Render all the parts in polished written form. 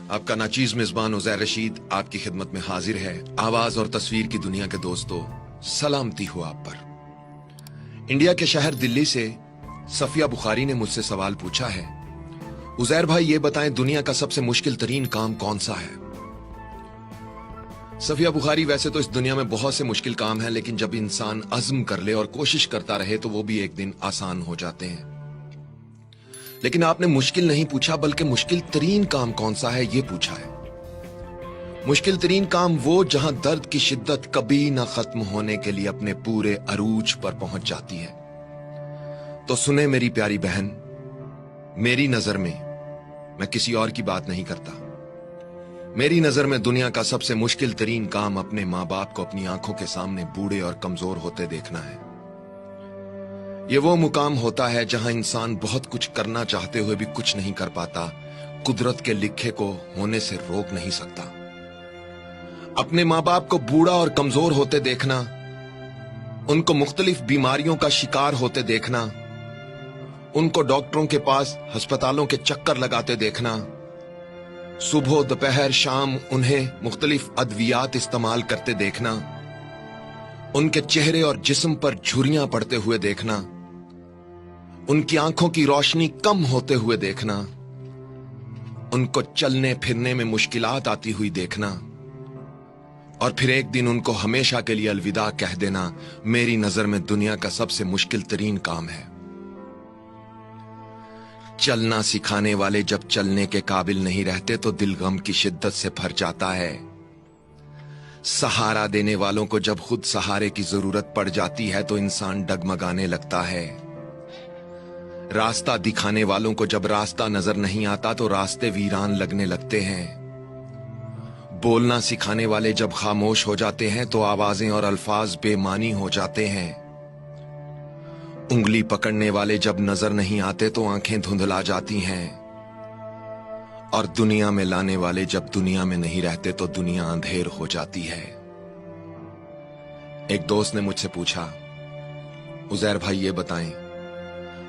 आपका नाचीज मेजबान उज़ैर रशीद आपकी खिदमत में हाजिर है। आवाज और तस्वीर की दुनिया के दोस्तों, सलामती हो आप पर। इंडिया के शहर दिल्ली से सफिया बुखारी ने मुझसे सवाल पूछा है, उज़ैर भाई ये बताएं दुनिया का सबसे मुश्किल तरीन काम कौन सा है। सफिया बुखारी, वैसे तो इस दुनिया में बहुत से मुश्किल काम हैं, लेकिन जब इंसान अज़्म कर ले और कोशिश करता रहे तो वो भी एक दिन आसान हो जाते हैं। लेकिन आपने मुश्किल नहीं पूछा, बल्कि मुश्किल तरीन काम कौन सा है ये पूछा है। मुश्किल तरीन काम वो जहां दर्द की शिद्दत कभी ना खत्म होने के लिए अपने पूरे अरूज पर पहुंच जाती है। तो सुने मेरी प्यारी बहन, मेरी नजर में, मैं किसी और की बात नहीं करता, मेरी नजर में दुनिया का सबसे मुश्किल तरीन काम अपने माँ बाप को अपनी आंखों के सामने बूढ़े और कमजोर होते देखना है। ये वो मुकाम होता है जहां इंसान बहुत कुछ करना चाहते हुए भी कुछ नहीं कर पाता, कुदरत के लिखे को होने से रोक नहीं सकता। अपने माँ बाप को बूढ़ा और कमजोर होते देखना, उनको मुख्तलिफ बीमारियों का शिकार होते देखना, उनको डॉक्टरों के पास अस्पतालों के चक्कर लगाते देखना, सुबह दोपहर शाम उन्हें मुख्तलिफ अद्वियात इस्तेमाल करते देखना, उनके चेहरे और जिस्म पर झुर्रियां पड़ते हुए देखना, उनकी आंखों की रोशनी कम होते हुए देखना, उनको चलने फिरने में मुश्किलात आती हुई देखना, और फिर एक दिन उनको हमेशा के लिए अलविदा कह देना, मेरी नजर में दुनिया का सबसे मुश्किल तरीन काम है। चलना सिखाने वाले जब चलने के काबिल नहीं रहते तो दिल गम की शिद्दत से भर जाता है। सहारा देने वालों को जब खुद सहारे की जरूरत पड़ जाती है तो इंसान डगमगाने लगता है। रास्ता दिखाने वालों को जब रास्ता नजर नहीं आता तो रास्ते वीरान लगने लगते हैं। बोलना सिखाने वाले जब खामोश हो जाते हैं तो आवाजें और अल्फाज बेमानी हो जाते हैं। उंगली पकड़ने वाले जब नजर नहीं आते तो आंखें धुंधला जाती हैं। और दुनिया में लाने वाले जब दुनिया में नहीं रहते तो दुनिया अंधेर हो जाती है। एक दोस्त ने मुझसे पूछा, उज़ैर भाई ये बताएं,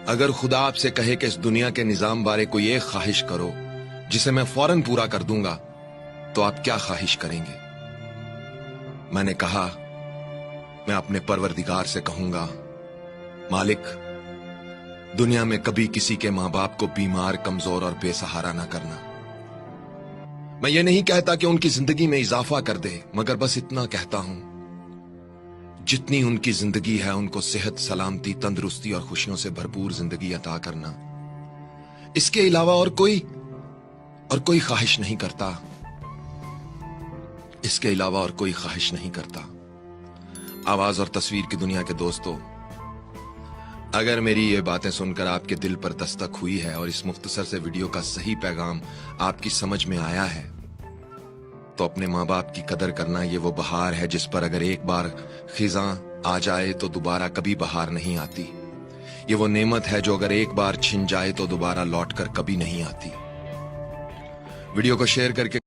अगर खुदा आपसे कहे कि इस दुनिया के निजाम बारे कोई एक ख्वाहिश करो जिसे मैं फौरन पूरा कर दूंगा, तो आप क्या ख्वाहिश करेंगे? मैंने कहा, मैं अपने परवरदिगार से कहूंगा, मालिक, दुनिया में कभी किसी के मां बाप को बीमार, कमजोर और बेसहारा ना करना। मैं ये नहीं कहता कि उनकी जिंदगी में इजाफा कर दे, मगर बस इतना कहता हूं, जितनी उनकी जिंदगी है उनको सेहत, सलामती, तंदुरुस्ती और खुशियों से भरपूर जिंदगी अता करना। इसके अलावा और कोई ख्वाहिश नहीं करता। इसके अलावा और कोई ख्वाहिश नहीं करता। आवाज और तस्वीर की दुनिया के दोस्तों, अगर मेरी ये बातें सुनकर आपके दिल पर दस्तक हुई है और इस मुख्तसर से वीडियो का सही पैगाम आपकी समझ में आया है, तो अपने माँ बाप की कदर करना ये वो बहार है जिस पर अगर एक बार खिजां आ जाए तो दोबारा कभी बहार नहीं आती। ये वो नेमत है जो अगर एक बार छिन जाए तो दोबारा लौट कर कभी नहीं आती। वीडियो को शेयर करके